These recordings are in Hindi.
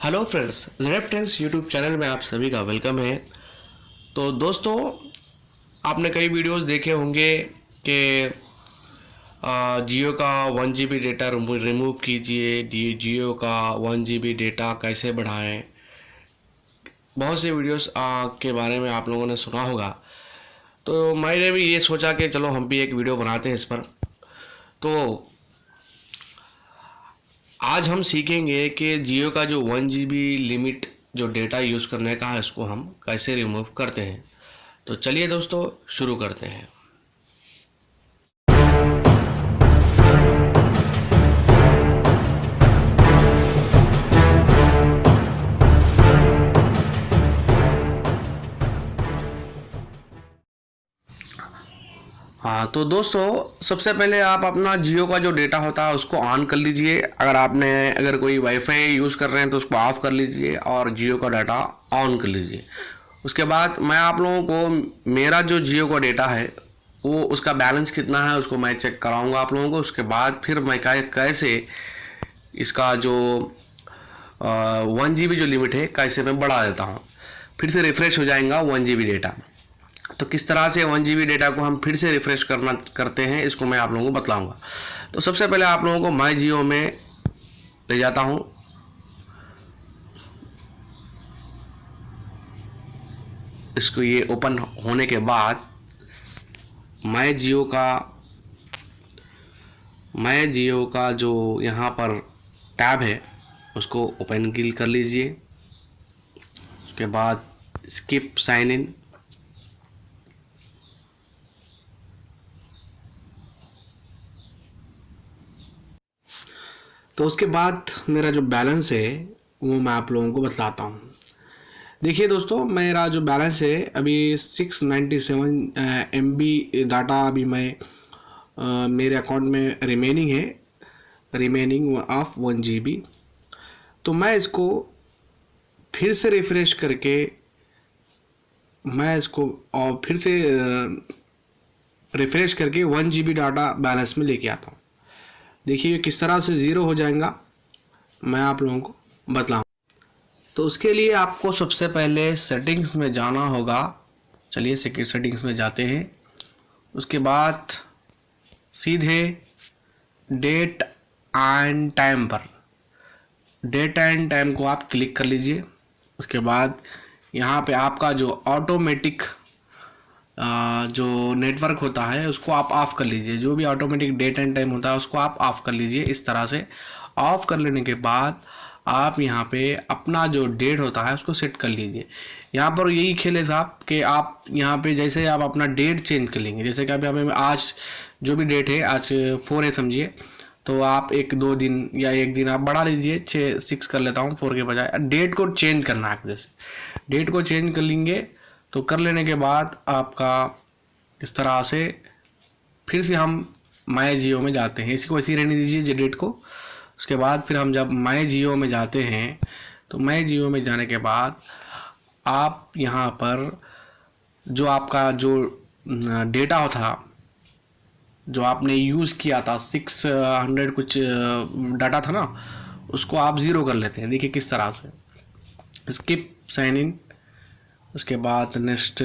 Hello friends, Z friends YouTube channel में आप सभी का वेलकम है। तो दोस्तों, आपने कई वीडियोस देखे होंगे कि जियो का 1 GB डेटा रिमूव कीजिए, जियो का 1 GB डेटा कैसे बढ़ाएं। बहुत से वीडियोस के बारे में आप लोगों ने सुना होगा। तो मैंने भी ये सोचा कि चलो हम भी एक वीडियो बनाते हैं इस पर। तो आज हम सीखेंगे कि जियो का जो 1 GB लिमिट जो डेटा यूज़ करने का है उसको हम कैसे रिमूव करते हैं। तो चलिए दोस्तों, शुरू करते हैं। हाँ, तो दोस्तों सबसे पहले आप अपना जियो का जो डेटा होता है उसको ऑन कर लीजिए। अगर कोई वाईफाई यूज़ कर रहे हैं तो उसको ऑफ़ कर लीजिए और जियो का डाटा ऑन कर लीजिए। उसके बाद मैं आप लोगों को मेरा जो जियो का डेटा है वो उसका बैलेंस कितना है उसको मैं चेक कराऊंगा आप लोगों को। उसके बाद फिर मैं कैसे इसका जो 1 GB जो लिमिट है कैसे मैं बढ़ा देता हूँ। फिर से रिफ़्रेश हो जाएगा 1 GB डेटा। तो किस तरह से 1 GB डेटा को हम फिर से रिफ़्रेश करते हैं इसको मैं आप लोगों को बताऊंगा। तो सबसे पहले आप लोगों को माई जियो में ले जाता हूं। इसको ये ओपन होने के बाद माई जियो का जो यहाँ पर टैब है उसको ओपन कर लीजिए। उसके बाद स्किप साइन इन। तो उसके बाद मेरा जो बैलेंस है वो मैं आप लोगों को बताता हूँ। देखिए दोस्तों, मेरा जो बैलेंस है अभी 697 MB डाटा अभी मेरे अकाउंट में रिमेनिंग ऑफ 1 GB। तो मैं इसको फिर से रिफ़्रेश करके और फिर से रिफ़्रेश करके 1 GB डाटा बैलेंस में लेके आता हूँ। देखिए किस तरह से ज़ीरो हो जाएगा मैं आप लोगों को बताऊँ। तो उसके लिए आपको सबसे पहले सेटिंग्स में जाना होगा। चलिए सेटिंग्स में जाते हैं। उसके बाद सीधे डेट एंड टाइम को आप क्लिक कर लीजिए। उसके बाद यहाँ पे आपका जो ऑटोमेटिक जो नेटवर्क होता है उसको आप ऑफ़ कर लीजिए। जो भी ऑटोमेटिक डेट एंड टाइम होता है उसको आप ऑफ़ कर लीजिए। इस तरह से ऑफ़ कर लेने के बाद आप यहाँ पे अपना जो डेट होता है उसको सेट कर लीजिए। यहाँ पर यही खेल है साहब कि आप यहाँ पे जैसे आप अपना डेट चेंज कर लेंगे। जैसे कि अभी हमें आज जो भी डेट है, आज 4 है समझिए, तो आप 1-2 दिन या 1 दिन आप बढ़ा लीजिए। 6 कर लेता हूँ 4 के बजाय। डेट को चेंज करना है। जैसे डेट को चेंज कर लेंगे तो कर लेने के बाद आपका इस तरह से फिर से हम माई जियो में जाते हैं। इसी को ऐसे ही रहने दीजिए डेट को। उसके बाद फिर हम जब माई जियो में जाते हैं तो माई जियो में जाने के बाद आप यहाँ पर जो आपका जो डेटा था जो आपने यूज़ किया था 600 कुछ डाटा था ना, उसको आप ज़ीरो कर लेते हैं। देखिए किस तरह से स्किप साइन इन। उसके बाद नेक्स्ट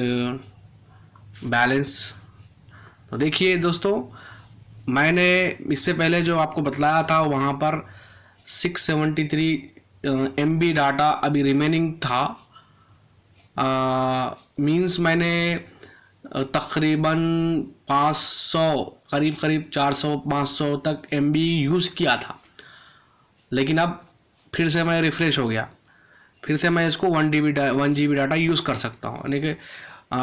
बैलेंस। तो देखिए दोस्तों, मैंने इससे पहले जो आपको बतलाया था वहाँ पर 673 MB डाटा अभी रिमेनिंग था। मींस मैंने तकरीबन 500 करीब 400-500 तक MB यूज़ किया था। लेकिन अब फिर से मैं रिफ़्रेश हो गया। फिर से मैं इसको 1 GB डाटा यूज़ कर सकता हूँ। यानी कि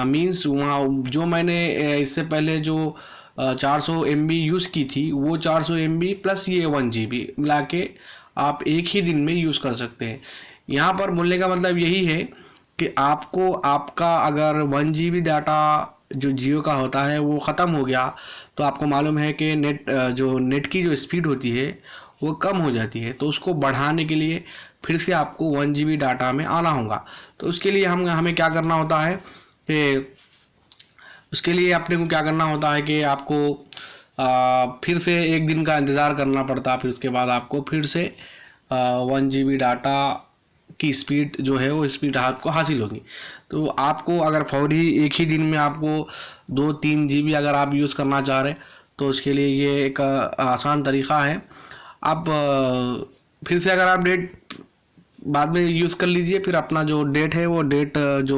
मीन्स वहाँ जो मैंने इससे पहले जो 400 MB यूज़ की थी वो 400 MB प्लस ये 1 GB मिला के आप एक ही दिन में यूज़ कर सकते हैं। यहाँ पर बोलने का मतलब यही है कि आपको आपका अगर 1 GB डाटा जो जियो का होता है वो ख़त्म हो गया तो आपको मालूम है कि नेट की जो स्पीड होती है वो कम हो जाती है। तो उसको बढ़ाने के लिए फिर से आपको 1 GB डाटा में आना होगा। तो उसके लिए हमें क्या करना होता है कि उसके लिए अपने को क्या करना होता है कि आपको फिर से 1 दिन का इंतज़ार करना पड़ता। फिर उसके बाद आपको फिर से 1 GB डाटा की स्पीड जो है वो स्पीड आपको हासिल होगी। तो आपको अगर फौरी एक ही दिन में आपको 2-3 GB अगर आप यूज़ करना चाह रहे हैं तो उसके लिए ये एक आसान तरीक़ा है। आप फिर से अगर आप डेट बाद में यूज़ कर लीजिए, फिर अपना जो डेट है वो डेट जो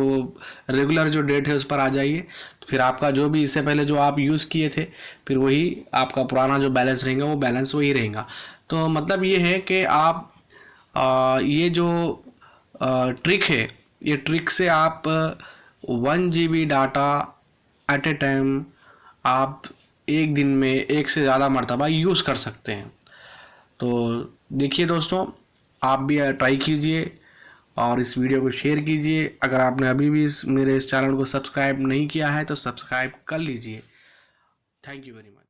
रेगुलर जो डेट है उस पर आ जाइए, तो फिर आपका जो भी इससे पहले जो आप यूज़ किए थे फिर वही आपका पुराना जो बैलेंस रहेगा वो बैलेंस वही रहेगा। तो मतलब ये है कि आप ये जो ट्रिक है, ये ट्रिक से आप 1 GB data at A time आप एक दिन में एक से ज़्यादा मरतबा यूज़ कर सकते हैं। तो देखिए दोस्तों, आप भी ट्राई कीजिए और इस वीडियो को शेयर कीजिए। अगर आपने अभी भी मेरे इस चैनल को सब्सक्राइब नहीं किया है तो सब्सक्राइब कर लीजिए। Thank you very much.